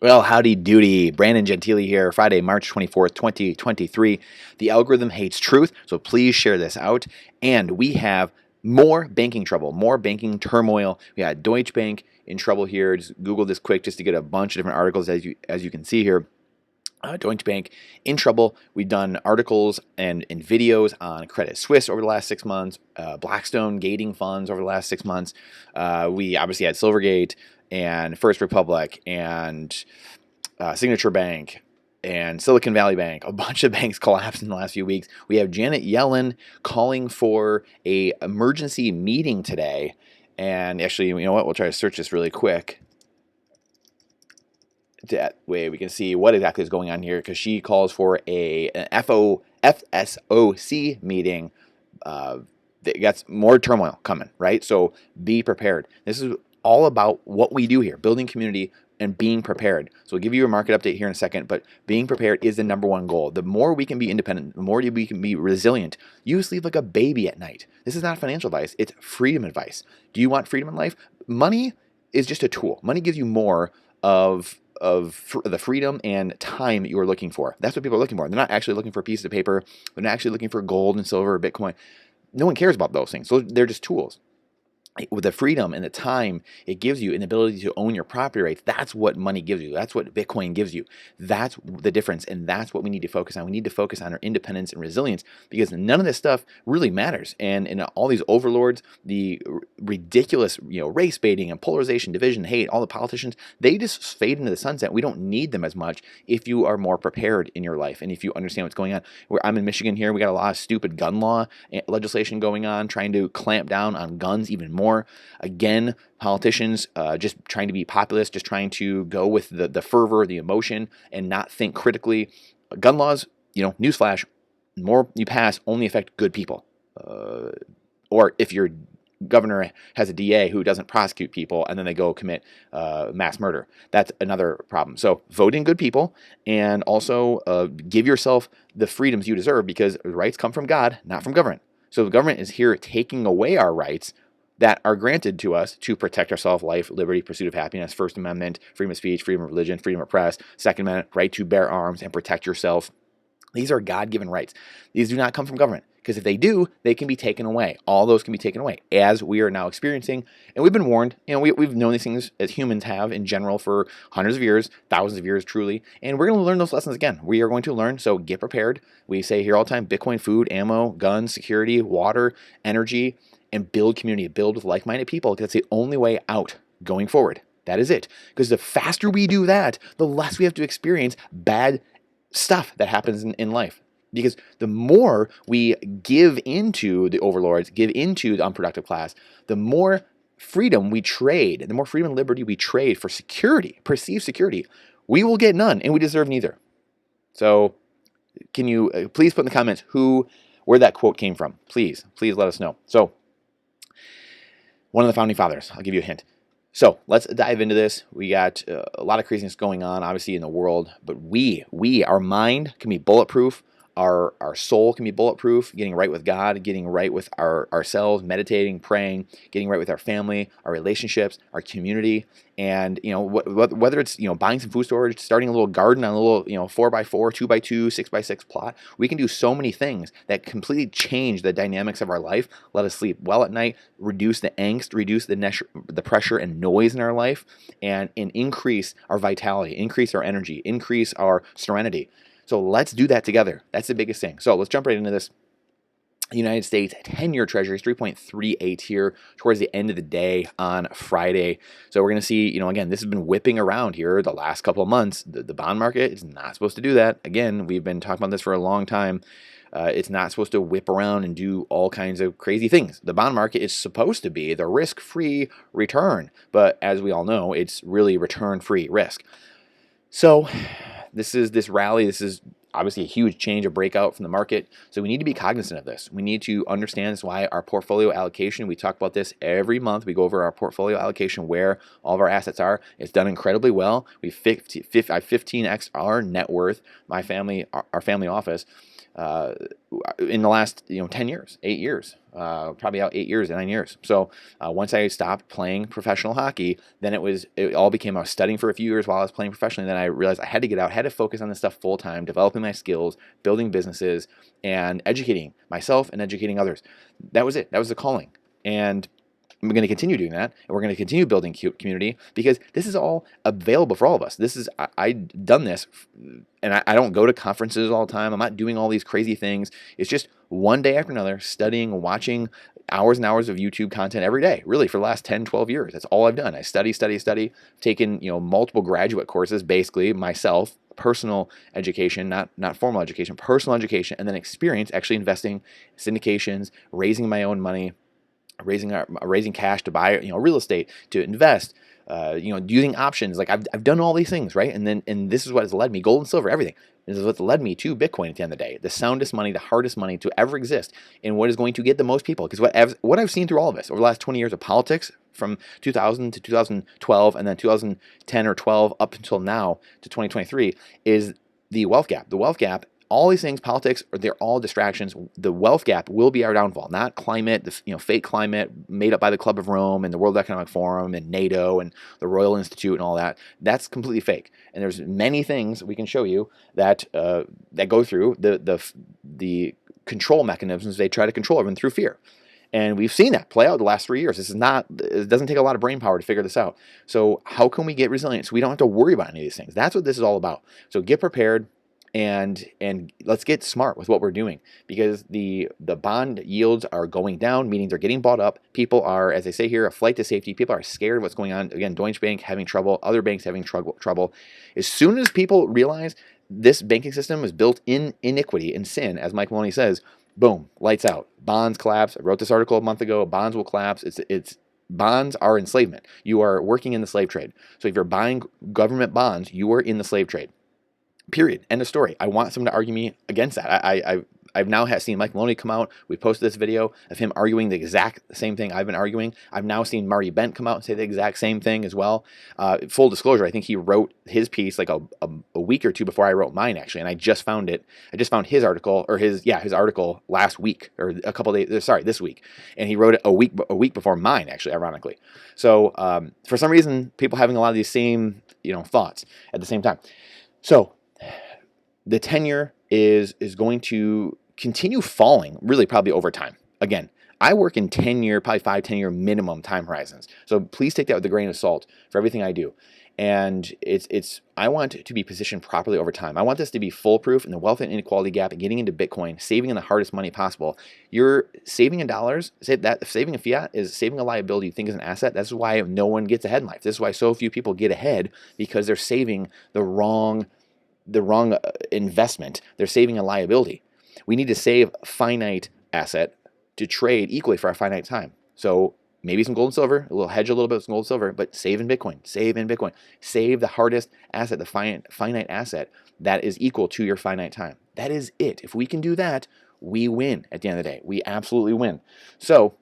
Well, howdy doody. Brandon Gentili here, Friday, March 24th, 2023. The algorithm hates truth, so please share this out. And we have more banking trouble, more banking turmoil. We had Deutsche Bank in trouble here. Just Google this quick just to get a bunch of different articles as you can see here. Deutsche Bank in trouble. We've done articles and videos on Credit Suisse over the last 6 months, Blackstone gating funds over the last 6 months. We obviously had Silvergate and First Republic and Signature Bank and Silicon Valley Bank. A bunch of banks collapsed in the last few weeks. We have Janet Yellen calling for a emergency meeting today. And actually, you know what? We'll try to search this really quick. That way we can see what exactly is going on here, because she calls for an FSOC meeting. That gets more turmoil coming, right? So be prepared. This is all about what we do here, building community and being prepared. So we'll give you a market update here in a second, but being prepared is the number one goal. The more we can be independent, the more we can be resilient. You sleep like a baby at night. This is not financial advice, it's freedom advice. Do you want freedom in life? Money is just a tool. Money gives you more of the freedom and time that you are looking for. That's what people are looking for. They're not actually looking for a piece of paper. They're not actually looking for gold and silver or Bitcoin. No one cares about those things. So they're just tools. With the freedom and the time it gives you, an ability to own your property rights, that's what money gives you. That's what Bitcoin gives you. That's the difference, and that's what we need to focus on. We need to focus on our independence and resilience, because none of this stuff really matters. And all these overlords, the ridiculous, race baiting and polarization, division, hate, all the politicians, they just fade into the sunset. We don't need them as much if you are more prepared in your life and if you understand what's going on. I'm in Michigan here. We got a lot of stupid gun law legislation going on, trying to clamp down on guns even more. Again, politicians just trying to be populist, just trying to go with the fervor, the emotion, and not think critically. Gun laws, newsflash, the more you pass only affect good people. Or if your governor has a DA who doesn't prosecute people and then they go commit mass murder, that's another problem. So vote in good people, and also give yourself the freedoms you deserve, because rights come from God, not from government. So the government is here taking away our rights that are granted to us to protect ourselves: life, liberty, pursuit of happiness, First Amendment, freedom of speech, freedom of religion, freedom of press, Second Amendment, right to bear arms and protect yourself. These are God-given rights. These do not come from government, because if they do, they can be taken away. All those can be taken away, as we are now experiencing. And we've been warned. We've known these things as humans have in general for hundreds of years, thousands of years, truly. And we're going to learn those lessons again. We are going to learn, so get prepared. We say here all the time: Bitcoin, food, ammo, guns, security, water, energy, and build community, build with like-minded people, because that's the only way out going forward. That is it. Because the faster we do that, the less we have to experience bad stuff that happens in life. Because the more we give into the overlords, give into the unproductive class, the more freedom we trade, the more freedom and liberty we trade for security, perceived security, we will get none, and we deserve neither. So can you please put in the comments where that quote came from? Please let us know. So, one of the founding fathers. I'll give you a hint. So let's dive into this. We got a lot of craziness going on, obviously, in the world, but our mind can be bulletproof. Our soul can be bulletproof, getting right with God, getting right with ourselves, meditating, praying, getting right with our family, our relationships, our community. And, whether it's, buying some food storage, starting a little garden on a little, 4x4, 2x2, 6x6 plot, we can do so many things that completely change the dynamics of our life, let us sleep well at night, reduce the angst, reduce the pressure and noise in our life, and increase our vitality, increase our energy, increase our serenity. So let's do that together. That's the biggest thing. So let's jump right into this. United States 10-year Treasury is 3.38 here towards the end of the day on Friday. So we're going to see, again, this has been whipping around here the last couple of months. The bond market is not supposed to do that. Again, we've been talking about this for a long time. It's not supposed to whip around and do all kinds of crazy things. The bond market is supposed to be the risk-free return. But as we all know, it's really return-free risk. So this rally, this is obviously a huge change, a breakout from the market. So we need to be cognizant of this. We need to understand this, why our portfolio allocation, we talk about this every month. We go over our portfolio allocation, where all of our assets are. It's done incredibly well. I 15x our net worth, our family office. in the last 10 years, 8 years, probably out 8 years, 9 years. So once I stopped playing professional hockey, then it all became I was studying for a few years while I was playing professionally. Then I realized I had to get out, had to focus on this stuff full time, developing my skills, building businesses, and educating myself and educating others. That was it. That was the calling. And we're going to continue doing that, and we're going to continue building community, because this is all available for all of us. I've done this, and I don't go to conferences all the time. I'm not doing all these crazy things. It's just one day after another, studying, watching hours and hours of YouTube content every day, really, for the last 10, 12 years. That's all I've done. I study, taken multiple graduate courses, basically, myself, personal education, not formal education, personal education, and then experience actually investing, syndications, raising my own money, raising cash to buy real estate, to invest, using options. Like I've done all these things, right? And this is what has led me, gold and silver, everything. This is what's led me to Bitcoin at the end of the day, the soundest money, the hardest money to ever exist, and what is going to get the most people. Because what I've seen through all of this over the last 20 years of politics, from 2000 to 2012, and then 2010 or 12 up until now to 2023, is the wealth gap. The wealth gap. All these things, politics, they're all distractions. The wealth gap will be our downfall, not climate, fake climate made up by the Club of Rome and the World Economic Forum and NATO and the Royal Institute and all that. That's completely fake. And there's many things we can show you that that go through the control mechanisms. They try to control everyone through fear. And we've seen that play out the last 3 years. It doesn't take a lot of brain power to figure this out. So how can we get resilient so we don't have to worry about any of these things? That's what this is all about. So get prepared. And let's get smart with what we're doing, because the bond yields are going down, meaning they're getting bought up. People are, as they say here, a flight to safety. People are scared of what's going on. Again, Deutsche Bank having trouble, other banks having trouble. As soon as people realize this banking system is built in iniquity and sin, as Mike Maloney says, boom, lights out. Bonds collapse. I wrote this article a month ago. Bonds will collapse. Bonds are enslavement. You are working in the slave trade. So if you're buying government bonds, you are in the slave trade. Period. End of story. I want someone to argue me against that. I've now seen Mike Maloney come out. We posted this video of him arguing the exact same thing I've been arguing. I've now seen Marty Bent come out and say the exact same thing as well. Full disclosure, I think he wrote his piece like a week or two before I wrote mine, actually, and I just found it. I just found his article, or his article last week, or a couple days. Sorry, this week, and he wrote it a week before mine, actually, ironically. So for some reason, people having a lot of these same thoughts at the same time. So the 10-year is going to continue falling, really probably over time. Again, I work in 10-year, probably 5-10-year minimum time horizons. So please take that with a grain of salt for everything I do. And I want to be positioned properly over time. I want this to be foolproof in the wealth and inequality gap, and getting into Bitcoin, saving in the hardest money possible. You're saving in dollars. Saving in fiat is saving a liability you think is an asset. That's why no one gets ahead in life. This is why so few people get ahead, because they're saving the wrong investment. They're saving a liability. We need to save a finite asset to trade equally for our finite time. So maybe some gold and silver, a little hedge a little bit with some gold and silver, but save in Bitcoin. Save the hardest asset, the finite asset that is equal to your finite time. That is it. If we can do that, we win at the end of the day. We absolutely win. So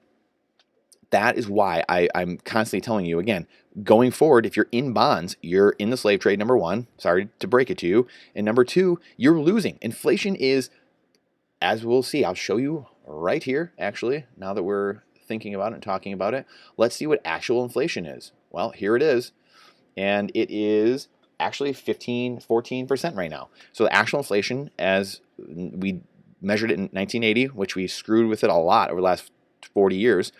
that is why I'm constantly telling you, again, going forward, if you're in bonds, you're in the slave trade, number one. Sorry to break it to you. And number two, you're losing. Inflation is, as we'll see, I'll show you right here, actually, now that we're thinking about it and talking about it. Let's see what actual inflation is. Well, here it is. And it is actually 14% right now. So the actual inflation, as we measured it in 1980, which we screwed with it a lot over the last 40 years,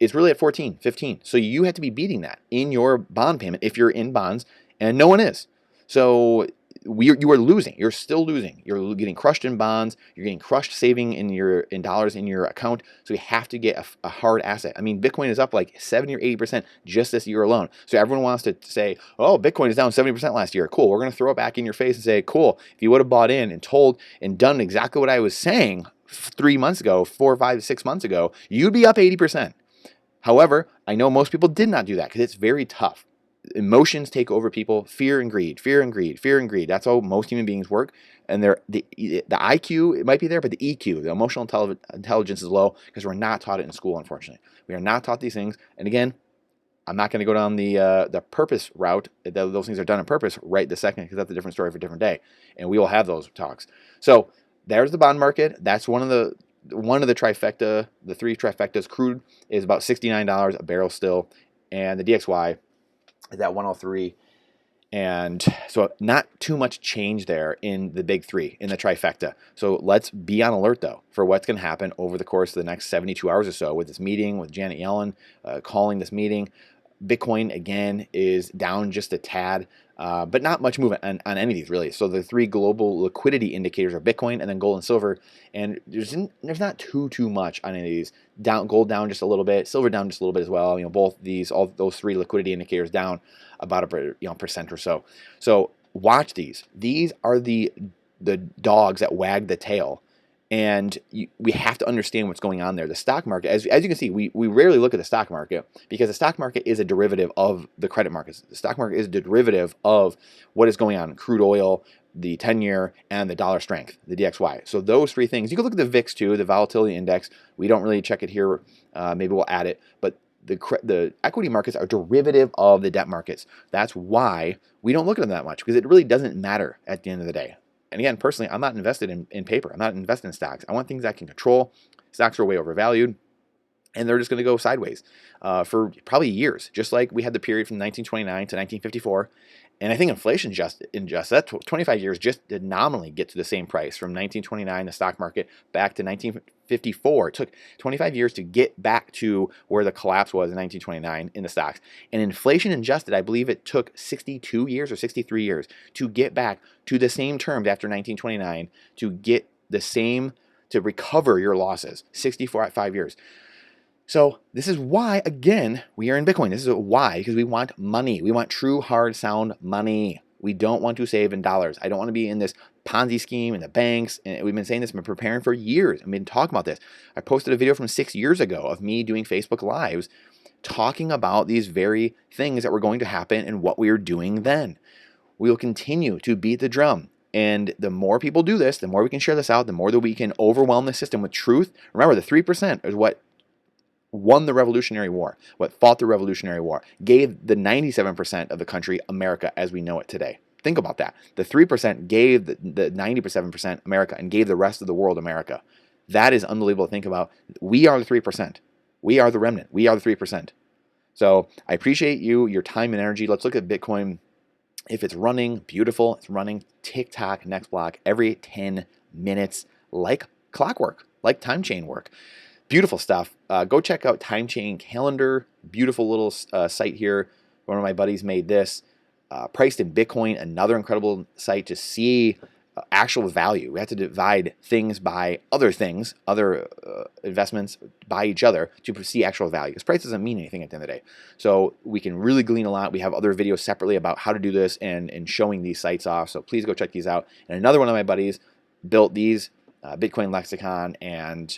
is really at 15. So you have to be beating that in your bond payment if you're in bonds, and no one is. So you are losing. You're still losing. You're getting crushed in bonds. You're getting crushed saving in dollars in your account. So you have to get a hard asset. I mean, Bitcoin is up like 70 or 80% just this year alone. So everyone wants to say, oh, Bitcoin is down 70% last year. Cool. We're going to throw it back in your face and say, cool. If you would have bought in and told and done exactly what I was saying 3 months ago, 4, 5, 6 months ago, you'd be up 80%. However, I know most people did not do that because it's very tough. Emotions take over people. Fear and greed. That's how most human beings work. And the IQ, it might be there, but the EQ, the emotional intelligence, is low because we're not taught it in school, unfortunately. We are not taught these things. And again, I'm not going to go down the purpose route. Those things are done on purpose right this second, because that's a different story for a different day. And we will have those talks. So there's the bond market. That's one of the trifecta, the three trifectas. Crude is about $69 a barrel still, and the DXY is at 103. And so not too much change there in the big three, in the trifecta. So let's be on alert, though, for what's going to happen over the course of the next 72 hours or so with this meeting, with Janet Yellen calling this meeting. Bitcoin, again, is down just a tad, but not much movement on any of these, really. So the three global liquidity indicators are Bitcoin and then gold and silver, and there's not too much on any of these. Gold down just a little bit, silver down just a little bit as well. Both these, all those three liquidity indicators down about a percent or so. So watch these. These are the dogs that wag the tail. And we have to understand what's going on there. The stock market, as you can see, we rarely look at the stock market because the stock market is a derivative of the credit markets. The stock market is a derivative of what is going on in crude oil, the 10-year, and the dollar strength, the DXY. So those three things. You can look at the VIX too, the volatility index. We don't really check it here. Maybe we'll add it. But the equity markets are derivative of the debt markets. That's why we don't look at them that much, because it really doesn't matter at the end of the day. And again, personally, I'm not invested in paper. I'm not invested in stocks. I want things I can control. Stocks are way overvalued, and they're just going to go sideways for probably years, just like we had the period from 1929 to 1954. And I think inflation just that 25 years just did nominally get to the same price from 1929, the stock market, back to 1954. It took 25 years to get back to where the collapse was in 1929 in the stocks. And inflation adjusted, I believe it took 62 years or 63 years to get back to the same terms after 1929 to get the same, to recover your losses. 64 at 5 years. So this is why, again, we are in Bitcoin. This is why, because we want money. We want true, hard, sound money. We don't want to save in dollars. I don't want to be in this Ponzi scheme in the banks. And we've been saying this, I've been preparing for years. I've been talking about this. I posted a video from 6 years ago of me doing Facebook Lives talking about these very things that were going to happen and what we were doing then. We will continue to beat the drum. And the more people do this, the more we can share this out, the more that we can overwhelm the system with truth. Remember, the 3% is what won the Revolutionary War, what fought the Revolutionary War, gave the 97% of the country America as we know it today. Think about that. The 3% gave the 97% America and gave the rest of the world America. That is unbelievable to think about. We are the 3%. We are the remnant. We are the 3%. So I appreciate your time and energy. Let's look at Bitcoin. If it's running, beautiful. It's running tick-tock, next block every 10 minutes like clockwork, like time chain work. Beautiful stuff. Go check out Time Chain Calendar. Beautiful little site here. One of my buddies made this. Priced in Bitcoin, another incredible site to see actual value. We have to divide things by other things, other investments by each other to see actual value. Because price doesn't mean anything at the end of the day. So we can really glean a lot. We have other videos separately about how to do this and showing these sites off. So please go check these out. And another one of my buddies built these Bitcoin lexicon and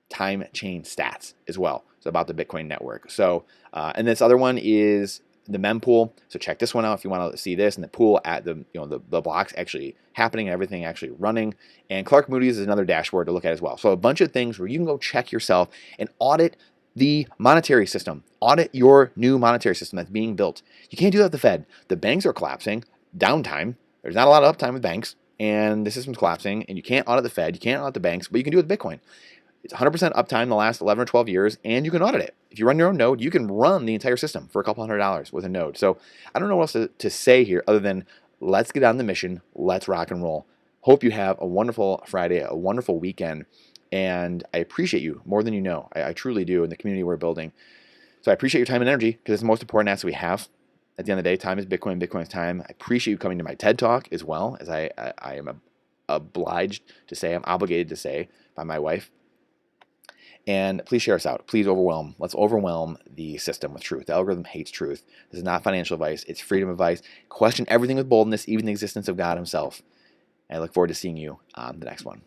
time chain stats as well. So about the Bitcoin network. So, and this other one is the mempool. So check this one out if you want to see this and the pool at the blocks actually happening and everything actually running. And Clark Moody's is another dashboard to look at as well. So a bunch of things where you can go check yourself and audit the monetary system. Audit your new monetary system that's being built. You can't do that with the Fed. The banks are collapsing. Downtime. There's not a lot of uptime with banks, and the system's collapsing. And you can't audit the Fed. You can't audit the banks, but you can do it with Bitcoin. It's 100% uptime the last 11 or 12 years, and you can audit it. If you run your own node, you can run the entire system for a couple $100 with a node. So I don't know what else to say here other than let's get on the mission. Let's rock and roll. Hope you have a wonderful Friday, a wonderful weekend, and I appreciate you more than you know. I truly do in the community we're building. So I appreciate your time and energy because it's the most important asset we have. At the end of the day, time is Bitcoin, Bitcoin is time. I appreciate you coming to my TED Talk as well, as I am obliged to say, I'm obligated to say by my wife. And please share us out. Please let's overwhelm the system with truth. The algorithm hates truth. This is not financial advice. It's freedom advice. Question everything with boldness, even the existence of God himself. And I look forward to seeing you on the next one.